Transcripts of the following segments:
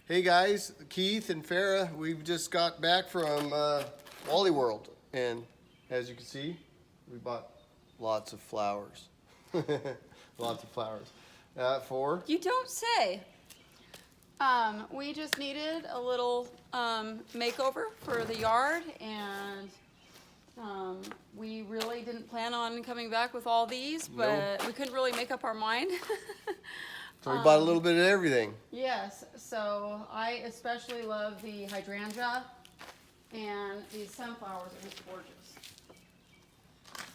Hey guys, Keith and Farah, we've just got back from Wally World, and as you can see, we bought lots of flowers. Lots of flowers. For? You don't say. We just needed a little makeover for the yard, and we really didn't plan on coming back with all these, but we couldn't really make up our mind. So we bought a little bit of everything. Yes, so I especially love the hydrangea, and these sunflowers are just gorgeous.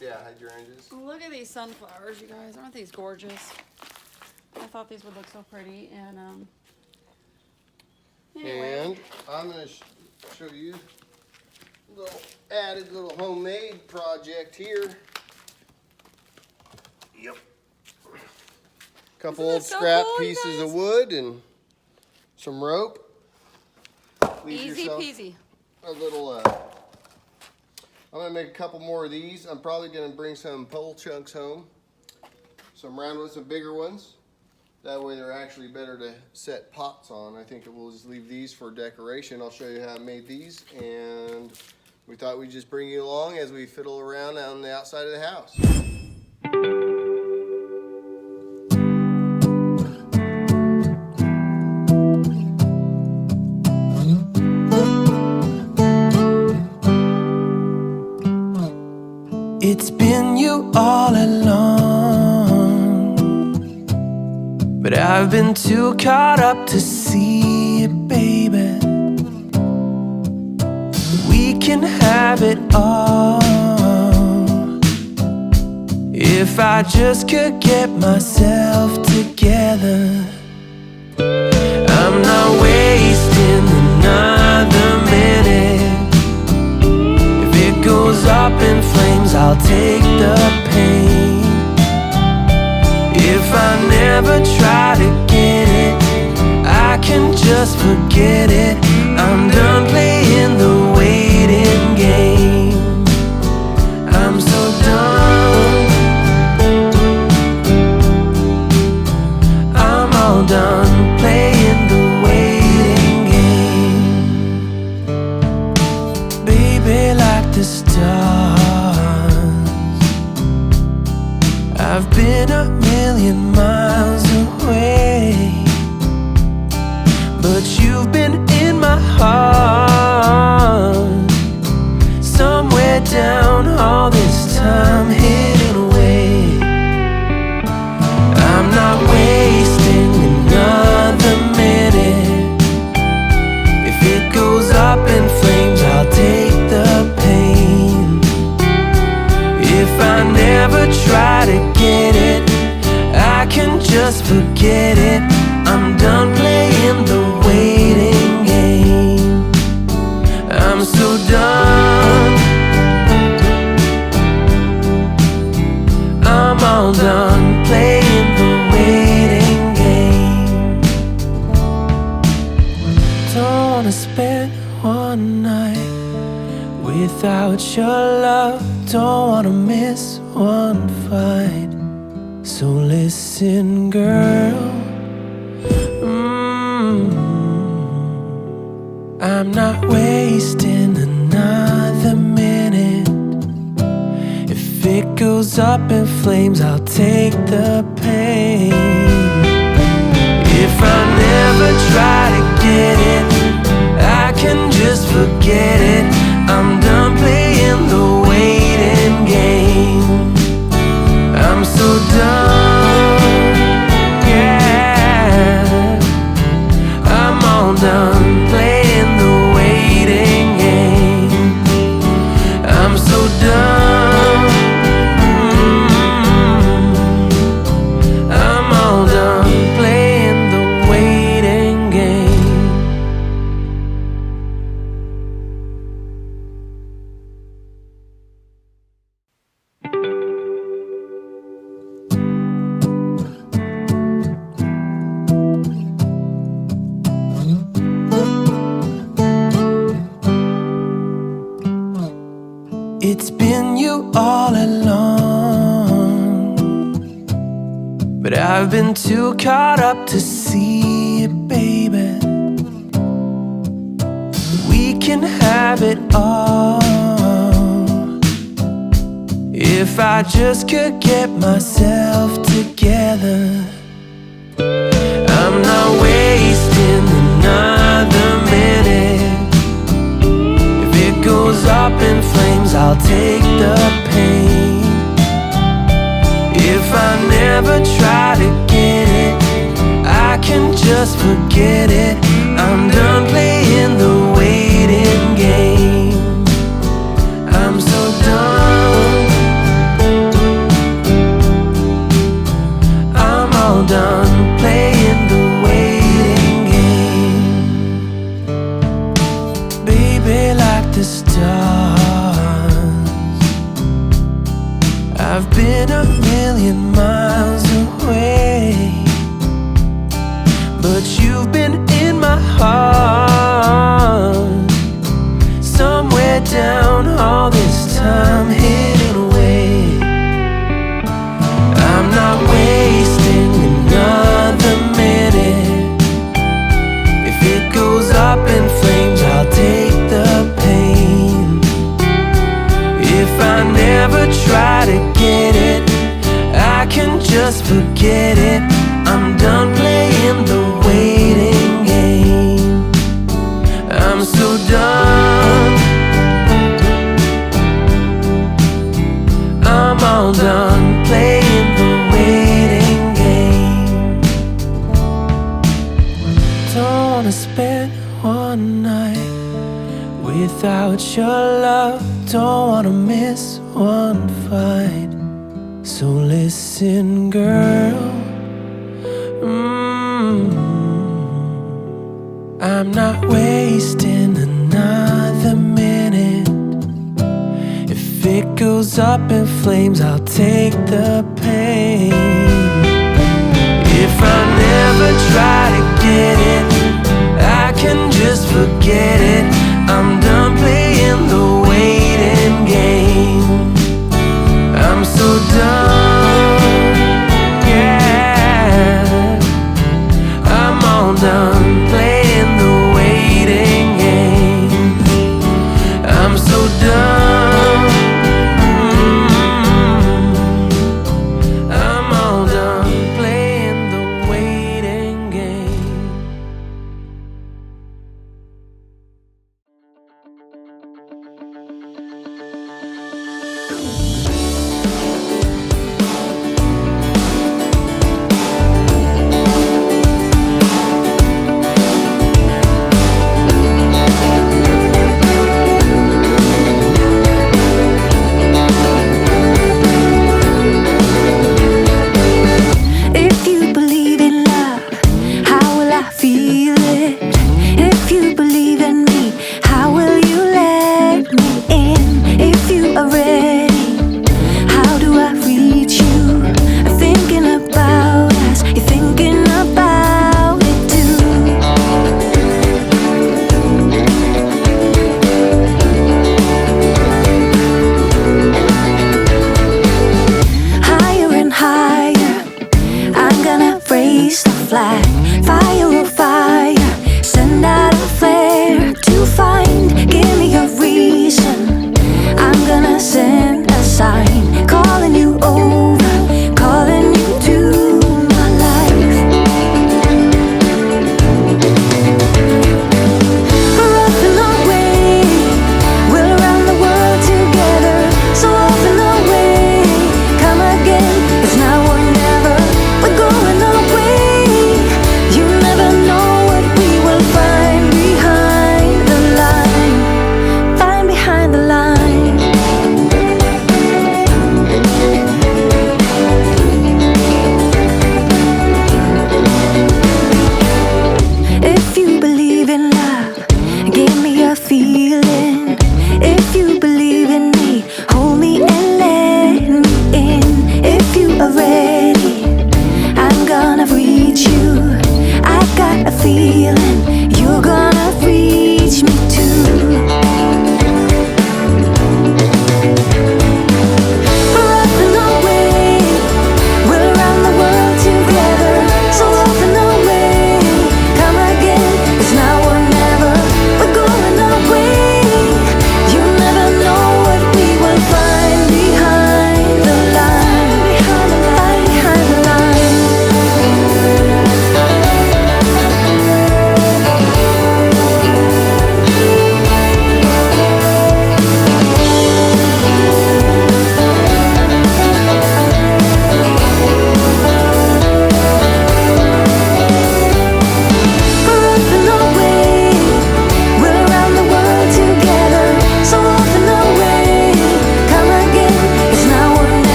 Yeah, hydrangeas. Look at these sunflowers, you guys. Aren't these gorgeous? I thought these would look so pretty, and anyway. And I'm going to show you a little added little homemade project here. Yep. Couple Isn't old that so scrap cool, you pieces guys? of wood and some rope. Leave Easy yourself peasy. a little, I'm going to make a couple more of these. I'm probably going to bring some pole chunks home. Some round ones, some bigger ones. That way they're actually better to set pots on. I think we'll just leave these for decoration. I'll show you how I made these, and we thought we'd just bring you along as we fiddle around on the outside of the house. It's been you all along, but I've been too caught up to see it, baby. We can have it all if I just could get myself together. I'm not wasting another minute. If it goes up in flames, I'll take the pain. If I never try to get it, I can just forget it. I'm done playing the waiting game. I'm so done. I'm all done playing the waiting game. Baby, like the stars, I've been a million miles away, but you've been in my heart, somewhere down all this time, hidden away. I'm not wasting another minute. If it goes up in flames, I'll take the pain. If I never try to get it, I can just forget it. I'm done playing the waiting game. I'm so done. I'm all done playing the waiting game. Don't wanna spend one night without your love. Don't wanna miss one fight. So listen, girl, I'm not wasting another minute. If it goes up in flames, I'll take the pain. If I never try to get it, I can just forget it. I'm done playing the waiting game. I'm so done, yeah. I'm all done playing the waiting game. I'm so done. I'm all done playing the waiting game. It's been you all along, but I've been too caught up to see it, baby. can have it all. If I just could get myself together. I'm not wasting another minute. If it goes up in flames, I'll take the pain. If I never try to get it, I can just forget it. I'm done playing the waiting game. I'm so done. I'm all done playing the waiting game. Baby, like the stars, I've been a million miles away, but you've been in my heart, somewhere down all this time, hidden away. I'm not wasting another minute. If it goes up in flames, I'll take the pain. If I never try to get it, I can just forget it. I'm done playing the waiting game. I'm so done. I'm all done playing the waiting game. Don't wanna spend one night without your love. Don't wanna miss one fight. So listen, girl. I'm not wasting another minute. If it goes up in flames, I'll take the pain. If I never try to get it, I can just forget it. I'm done playing the waiting game. I'm so done, yeah. I'm all done playing the waiting game. I'm so done. I'm all done playing the waiting game.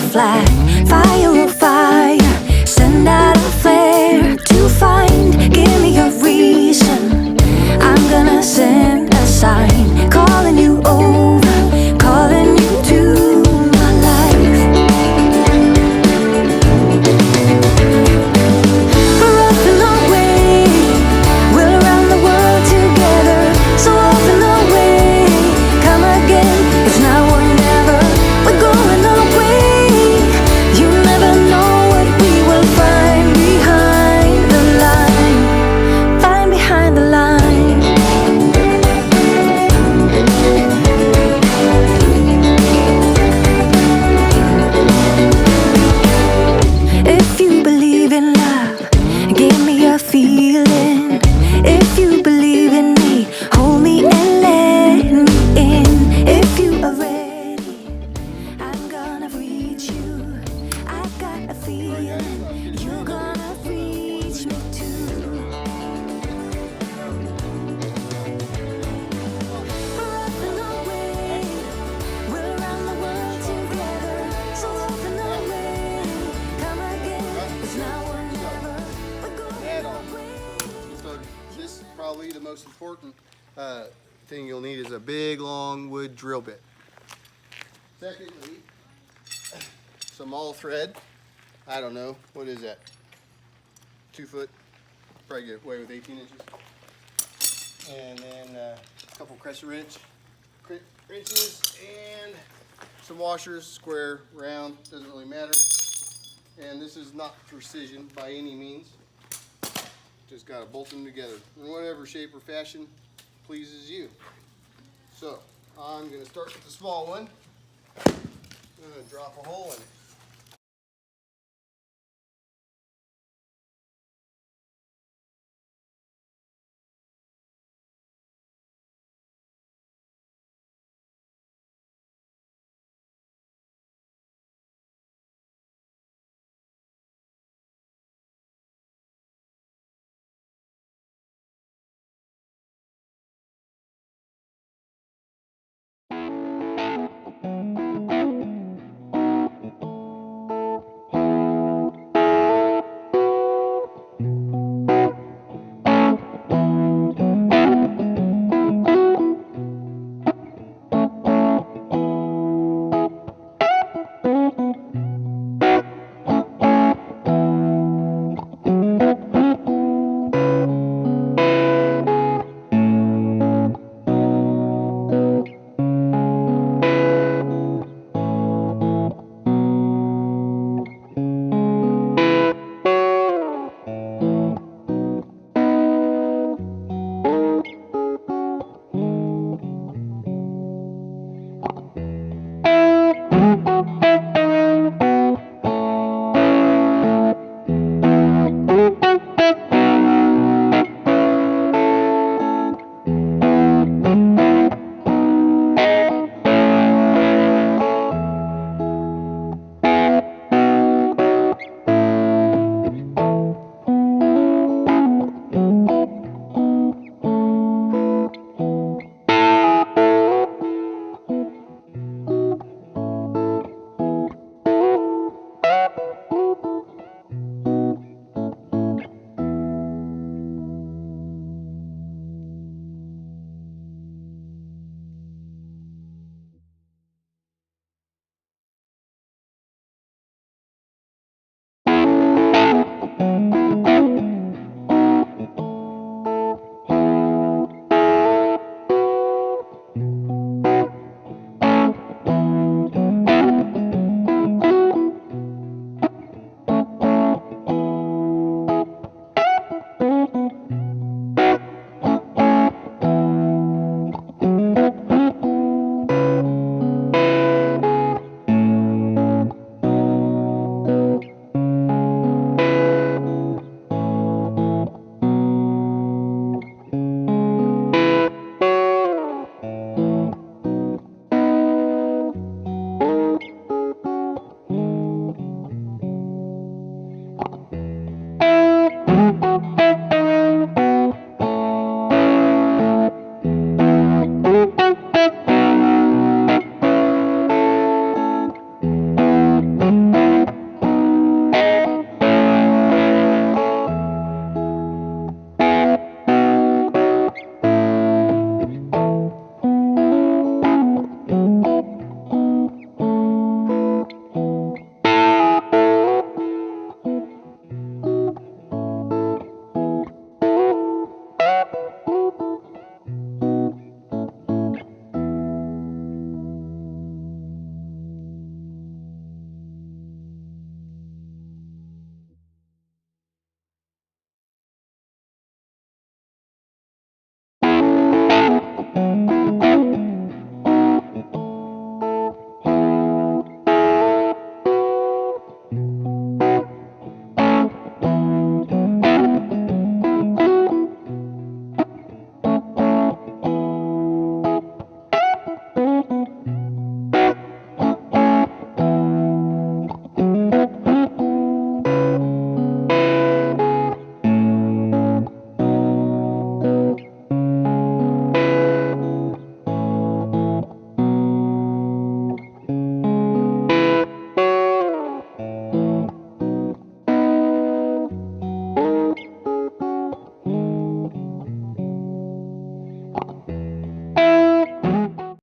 flag, fire on fire, send out a flare to find, give me a reason. I'm gonna send a sign, calling you over, calling you to my life. We're off and away, we're around the world together, so off and away, come again, it's now or never, we're going away. You never know what we will find behind the line, find behind the line. If you believe in love, give me a feeling. If you believe in me, hold me and let me in. If you are ready, I'm gonna reach you. I've got a feeling you're gonna reach me too. We're off and away, we're around the world together, so off and away, come again, it's now or never, we're going away. So this is probably the most important thing you'll need is a big long wood drill bit. Secondly, some all thread. I don't know, what is that? 2 foot, probably get away with 18 inches. And then a couple crescent wrenches and some washers, square, round, doesn't really matter. And this is not precision by any means. Just gotta bolt them together in whatever shape or fashion pleases you. So I'm gonna start with the small one. I'm gonna drop a hole in it.